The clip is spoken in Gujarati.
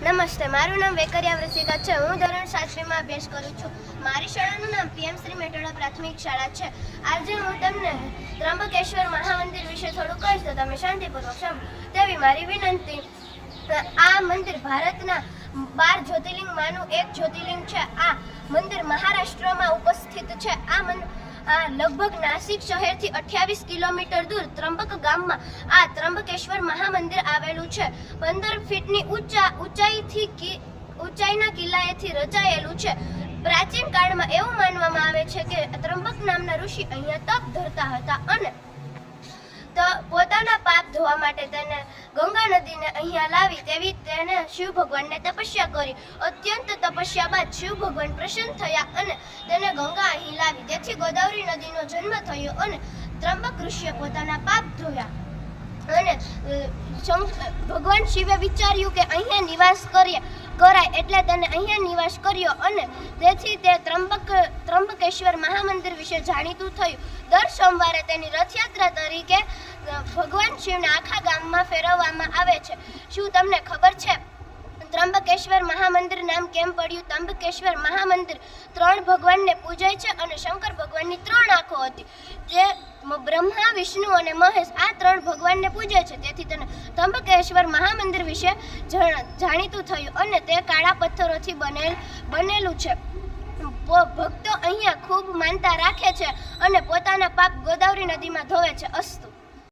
નમસ્તે, મારું નામ વેકરિયા વૃષિકા છે. હું ધોરણ 7માં અભ્યાસ કરું છું. મારી શાળાનું નામ પીએમ શ્રી મેટોડા પ્રાથમિક શાળા છે. આજે હું તમને ત્રંબકેશ્વર મહામંદિર વિશે થોડું કહીશ તો તમે શાંતિપૂર્વક સાંભળો તેવી મારી વિનંતી. આ મંદિર ભારતના 12 જ્યોતિર્લિંગમાંનું એક જ્યોતિર્લિંગ છે. આ મંદિર મહારાષ્ટ્રમાં ઉપસ્થિત છે. આ લગભગ નાસિક શહેરથી 28 કિલોમીટર દૂર ત્રંબક ગામમાં આ ત્રંબકેશ્વર મહામંદિર આવેલું છે. 15 ફીટની ઊંચાઈના કિલ્લાએથી રચાયેલું છે. પ્રાચીન કાળમાં એવું માનવામાં આવે છે કે ત્રંબક નામના ઋષિ અહીંયા તપ ધરતા હતા અને પોતાના પાપ ધોવા માટે તેને ગંગા નદીને અહીંયા લાવી તેવી તેને શિવ ભગવાનને તપસ્યા કરી. અત્યંત તપસ્યા બાદ શિવ ભગવાન પ્રસન્ન થયા અને તેને ગંગા અહીં લાવી. તેથી ગોદાવરી નદીનો જન્મ થયો અને ત્રંબક ઋષિએ પોતાના પાપ ધોયા અને ભગવાન શિવે વિચાર્યું કે અહીંયા નિવાસ કરાય એટલે તેને અહીંયા નિવાસ કર્યો અને તેથી તે ત્રંબકેશ્વર મહામંદિર વિશે જાણીતું થયું. દર સોમવારે તેની રથયાત્રા તરીકે ભગવાન શિવને આખા ગામમાં ફેરવવામાં આવે છે. શું તમને ખબર છે ત્રંબકેશ્વર મહામંદિર નામ કેમ પડ્યું? ત્રંબકેશ્વર મહામંદિર 3 ભગવાનને પૂજાય છે અને શંકર ભગવાનની 3 આંખો હતી. જે બ્રહ્મા, વિષ્ણુ અને મહેશ આ 3 ભગવાનને પૂજે છે. તેથી તેને ત્રંબકેશ્વર મહામંદિર વિશે જાણીતું થયું અને તે કાળા પથ્થરોથી બનેલું છે. ભક્તો અહીંયા ખૂબ માનતા રાખે છે અને પોતાના પાપ ગોદાવરી નદીમાં ધોવે છે. અસ્તુ.